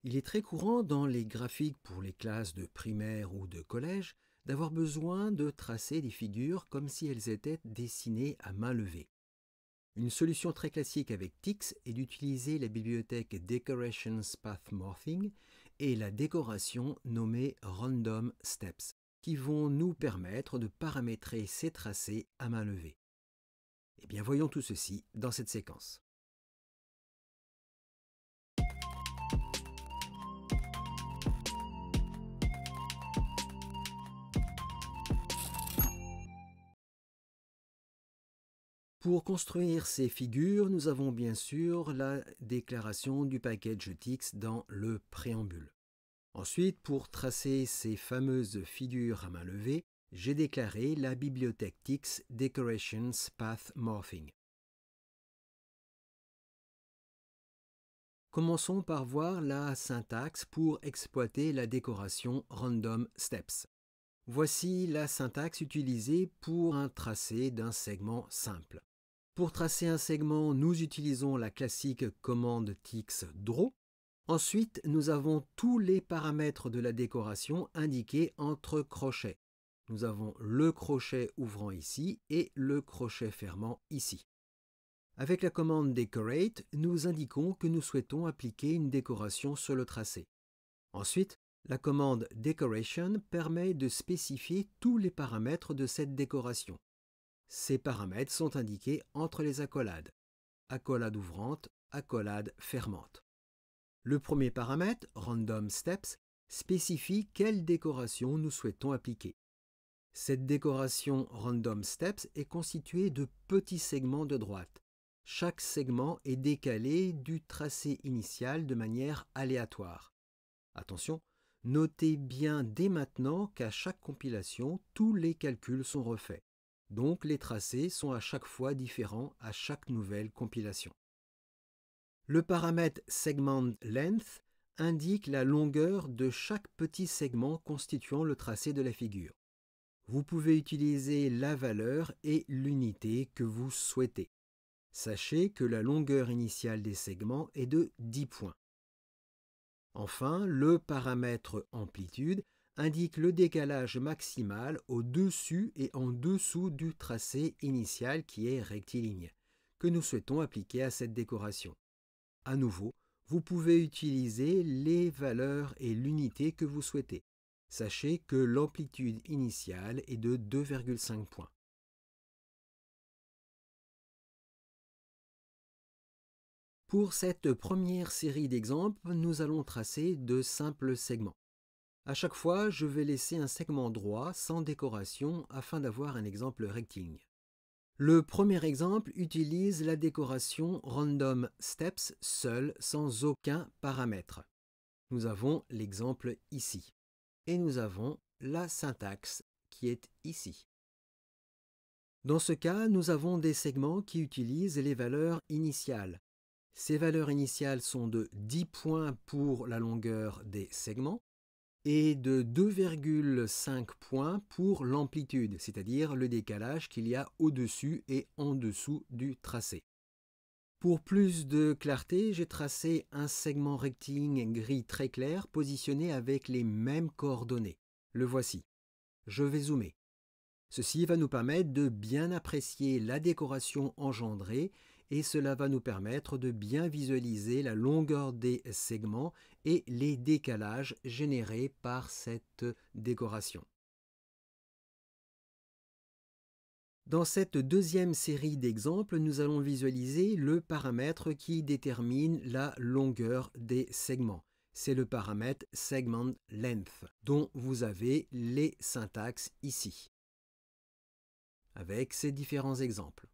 Il est très courant dans les graphiques pour les classes de primaire ou de collège d'avoir besoin de tracer des figures comme si elles étaient dessinées à main levée. Une solution très classique avec TIX est d'utiliser la bibliothèque Decorations Path Morphing et la décoration nommée Random Steps, qui vont nous permettre de paramétrer ces tracés à main levée. Eh bien, voyons tout ceci dans cette séquence. Pour construire ces figures, nous avons bien sûr la déclaration du package TIX dans le préambule. Ensuite, pour tracer ces fameuses figures à main levée, j'ai déclaré la bibliothèque TIX Decorations Path Morphing. Commençons par voir la syntaxe pour exploiter la décoration Random Steps. Voici la syntaxe utilisée pour un tracé d'un segment simple. Pour tracer un segment, nous utilisons la classique commande TIX Draw. Ensuite, nous avons tous les paramètres de la décoration indiqués entre crochets. Nous avons le crochet ouvrant ici et le crochet fermant ici. Avec la commande Decorate, nous indiquons que nous souhaitons appliquer une décoration sur le tracé. Ensuite, la commande Decoration permet de spécifier tous les paramètres de cette décoration. Ces paramètres sont indiqués entre les accolades. Accolade ouvrante, accolade fermante. Le premier paramètre, Random Steps, spécifie quelle décoration nous souhaitons appliquer. Cette décoration Random Steps est constituée de petits segments de droite. Chaque segment est décalé du tracé initial de manière aléatoire. Attention, notez bien dès maintenant qu'à chaque compilation, tous les calculs sont refaits. Donc les tracés sont à chaque fois différents à chaque nouvelle compilation. Le paramètre Segment Length indique la longueur de chaque petit segment constituant le tracé de la figure. Vous pouvez utiliser la valeur et l'unité que vous souhaitez. Sachez que la longueur initiale des segments est de 10 points. Enfin, le paramètre Amplitude indique le décalage maximal au-dessus et en dessous du tracé initial qui est rectiligne, que nous souhaitons appliquer à cette décoration. À nouveau, vous pouvez utiliser les valeurs et l'unité que vous souhaitez. Sachez que l'amplitude initiale est de 2,5 points. Pour cette première série d'exemples, nous allons tracer de simples segments. À chaque fois, je vais laisser un segment droit sans décoration afin d'avoir un exemple rectiligne. Le premier exemple utilise la décoration Random Steps seul, sans aucun paramètre. Nous avons l'exemple ici. Et nous avons la syntaxe qui est ici. Dans ce cas, nous avons des segments qui utilisent les valeurs initiales. Ces valeurs initiales sont de 10 points pour la longueur des segments et de 2,5 points pour l'amplitude, c'est-à-dire le décalage qu'il y a au-dessus et en dessous du tracé. Pour plus de clarté, j'ai tracé un segment rectiligne gris très clair positionné avec les mêmes coordonnées. Le voici. Je vais zoomer. Ceci va nous permettre de bien apprécier la décoration engendrée et cela va nous permettre de bien visualiser la longueur des segments et les décalages générés par cette décoration. Dans cette deuxième série d'exemples, nous allons visualiser le paramètre qui détermine la longueur des segments. C'est le paramètre Segment Length, dont vous avez les syntaxes ici, avec ces différents exemples.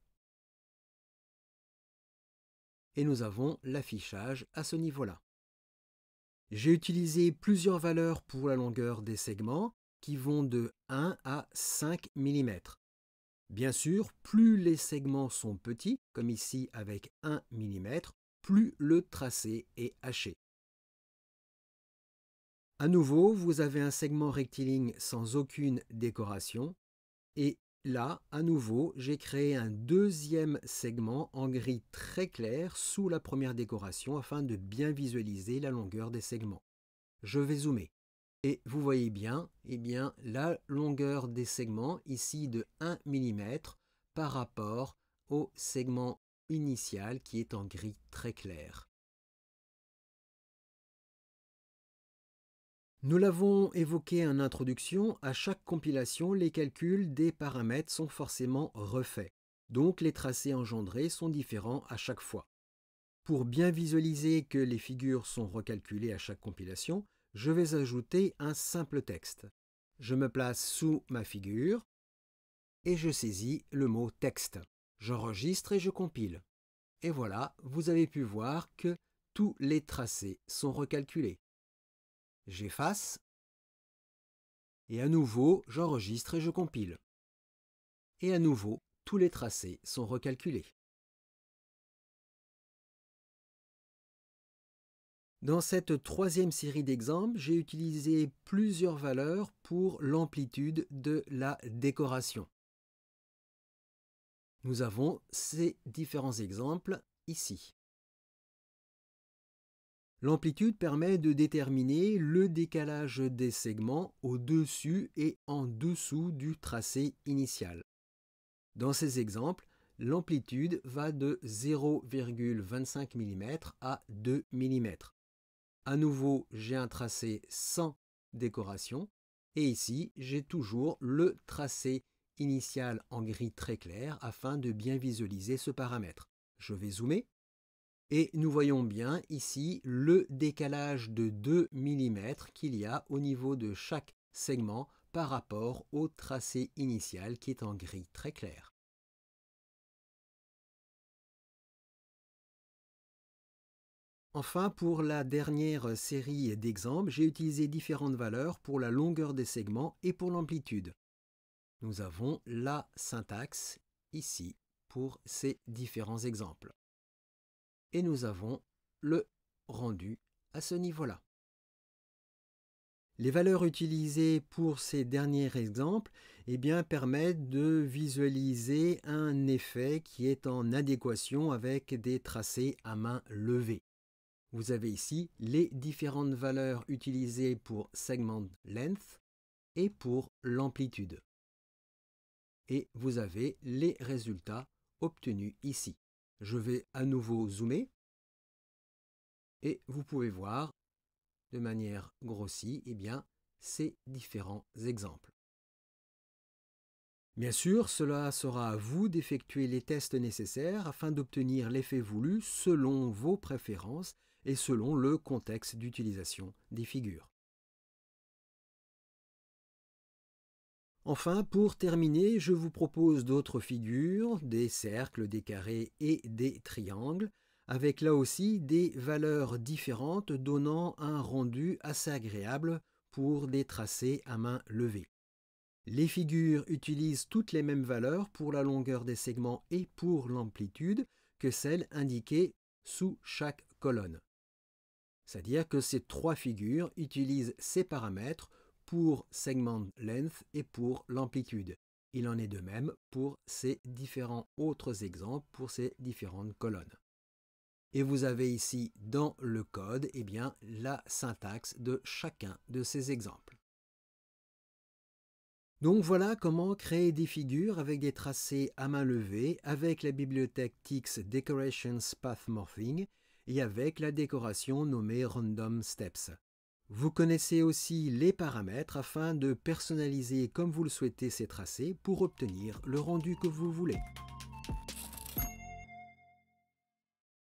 Et nous avons l'affichage à ce niveau-là. J'ai utilisé plusieurs valeurs pour la longueur des segments qui vont de 1 à 5 mm. Bien sûr, plus les segments sont petits, comme ici avec 1 mm, plus le tracé est haché. À nouveau, vous avez un segment rectiligne sans aucune décoration et là, à nouveau, j'ai créé un deuxième segment en gris très clair sous la première décoration afin de bien visualiser la longueur des segments. Je vais zoomer. Et vous voyez bien, la longueur des segments ici de 1 mm par rapport au segment initial qui est en gris très clair. Nous l'avons évoqué en introduction, à chaque compilation, les calculs des paramètres sont forcément refaits. Donc les tracés engendrés sont différents à chaque fois. Pour bien visualiser que les figures sont recalculées à chaque compilation, je vais ajouter un simple texte. Je me place sous ma figure et je saisis le mot texte. J'enregistre et je compile. Et voilà, vous avez pu voir que tous les tracés sont recalculés. J'efface et à nouveau, j'enregistre et je compile. Et à nouveau, tous les tracés sont recalculés. Dans cette troisième série d'exemples, j'ai utilisé plusieurs valeurs pour l'amplitude de la décoration. Nous avons ces différents exemples ici. L'amplitude permet de déterminer le décalage des segments au-dessus et en dessous du tracé initial. Dans ces exemples, l'amplitude va de 0,25 mm à 2 mm. À nouveau, j'ai un tracé sans décoration et ici, j'ai toujours le tracé initial en gris très clair afin de bien visualiser ce paramètre. Je vais zoomer et nous voyons bien ici le décalage de 2 mm qu'il y a au niveau de chaque segment par rapport au tracé initial qui est en gris très clair. Enfin, pour la dernière série d'exemples, j'ai utilisé différentes valeurs pour la longueur des segments et pour l'amplitude. Nous avons la syntaxe ici pour ces différents exemples. Et nous avons le rendu à ce niveau-là. Les valeurs utilisées pour ces derniers exemples permettent de visualiser un effet qui est en adéquation avec des tracés à main levée. Vous avez ici les différentes valeurs utilisées pour segment length et pour l'amplitude. Et vous avez les résultats obtenus ici. Je vais à nouveau zoomer et vous pouvez voir de manière grossie ces différents exemples. Bien sûr, cela sera à vous d'effectuer les tests nécessaires afin d'obtenir l'effet voulu selon vos préférences et selon le contexte d'utilisation des figures. Enfin, pour terminer, je vous propose d'autres figures, des cercles, des carrés et des triangles, avec là aussi des valeurs différentes donnant un rendu assez agréable pour des tracés à main levée. Les figures utilisent toutes les mêmes valeurs pour la longueur des segments et pour l'amplitude que celles indiquées sous chaque colonne. C'est-à-dire que ces trois figures utilisent ces paramètres pour segment length et pour l'amplitude. Il en est de même pour ces différents autres exemples, pour ces différentes colonnes. Et vous avez ici dans le code la syntaxe de chacun de ces exemples. Donc voilà comment créer des figures avec des tracés à main levée avec la bibliothèque TIX Decorations Path Morphing et avec la décoration nommée Random Steps. Vous connaissez aussi les paramètres afin de personnaliser comme vous le souhaitez ces tracés pour obtenir le rendu que vous voulez.